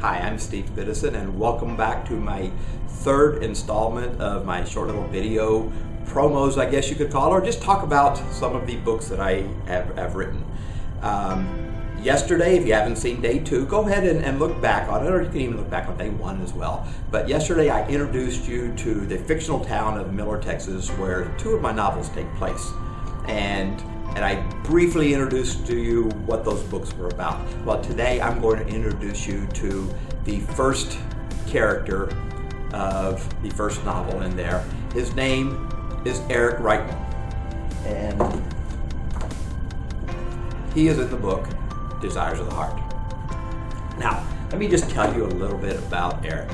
Hi, I'm Steve Biddison, and welcome back to my third installment of my short little video promos, I guess you could call it, or just talk about some of the books that I have written. Yesterday, if you haven't seen day 2, go ahead and look back on it, or you can even look back on day 1 as well. But yesterday I introduced you to the fictional town of Miller, Texas, where 2 of my novels take place. And I briefly introduced to you what those books were about. Well, today I'm going to introduce you to the first character of the first novel in there. His name is Eric RIghtman, and he is in the book Desires of the Heart. Now, let me just tell you a little bit about Eric.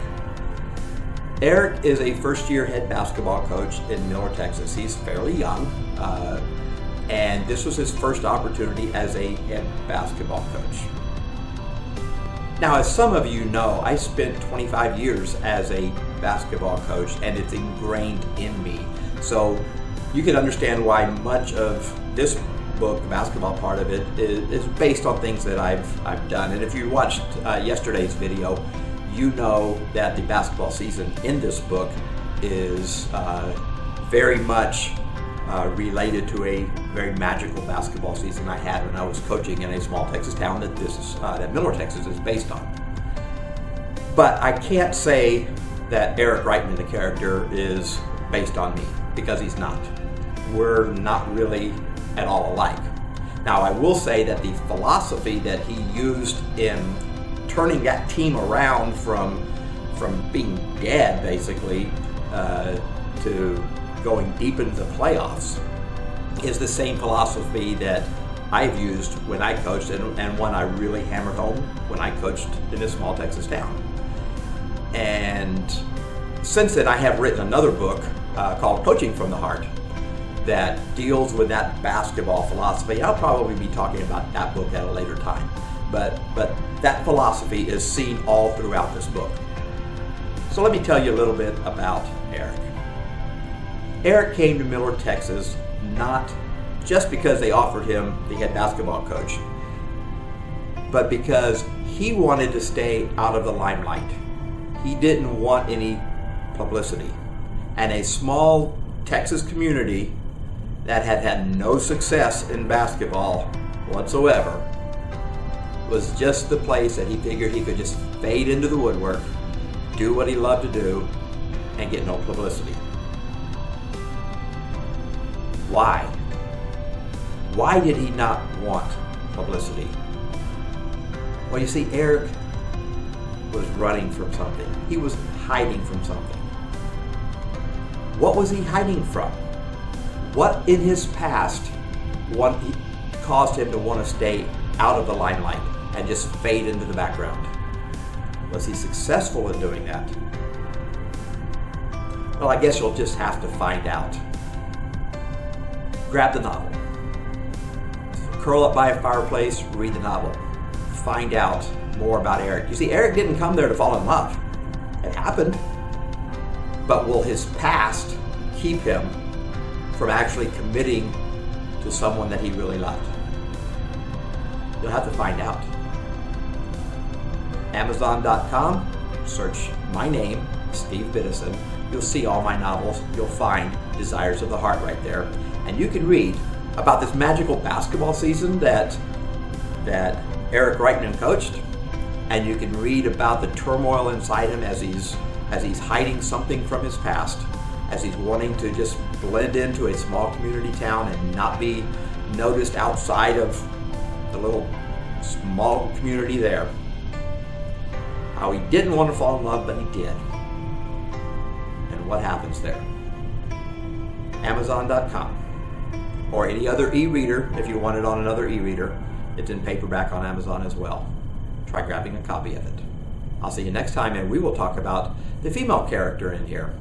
Eric is a first-year head basketball coach in Miller, Texas. He's fairly young. And this was his first opportunity as a head basketball coach. Now, as some of you know, I spent 25 years as a basketball coach, and it's ingrained in me. So you can understand why much of this book, the basketball part of it, is based on things that I've done. And if you watched yesterday's video, you know that the basketball season in this book is very much related to a very magical basketball season I had when I was coaching in a small Texas town that Miller, Texas is based on. But I can't say that Eric RIghtman, the character, is based on me, because he's not. We're not really at all alike. Now, I will say that the philosophy that he used in turning that team around from being dead, basically, to going deep into the playoffs is the same philosophy that I've used when I coached, and one I really hammered home when I coached in a small Texas town. And since then, I have written another book called Coaching from the Heart that deals with that basketball philosophy. I'll probably be talking about that book at a later time, but that philosophy is seen all throughout this book. So let me tell you a little bit about Eric. Eric came to Miller, Texas, not just because they offered him the head basketball coach, but because he wanted to stay out of the limelight. He didn't want any publicity. And a small Texas community that had had no success in basketball whatsoever was just the place that he figured he could just fade into the woodwork, do what he loved to do, and get no publicity. Why? Why did he not want publicity? Well, you see, Eric was running from something. He was hiding from something. What was he hiding from? What in his past caused him to want to stay out of the limelight and just fade into the background? Was he successful in doing that? Well, I guess you'll just have to find out. Grab the novel. Curl up by a fireplace, read the novel. Find out more about Eric. You see, Eric didn't come there to fall in love. It happened. But will his past keep him from actually committing to someone that he really loved? You'll have to find out. Amazon.com, search my name, Steve Biddison. You'll see all my novels. You'll find Desires of the Heart right there. And you can read about this magical basketball season that Eric RIghtman coached, and you can read about the turmoil inside him as he's hiding something from his past, as he's wanting to just blend into a small community town and not be noticed outside of the little small community there. How he didn't want to fall in love, but he did. And what happens there. Amazon.com. Or any other e-reader, if you want it on another e-reader. It's in paperback on Amazon as well. Try grabbing a copy of it. I'll see you next time, and we will talk about the female character in here.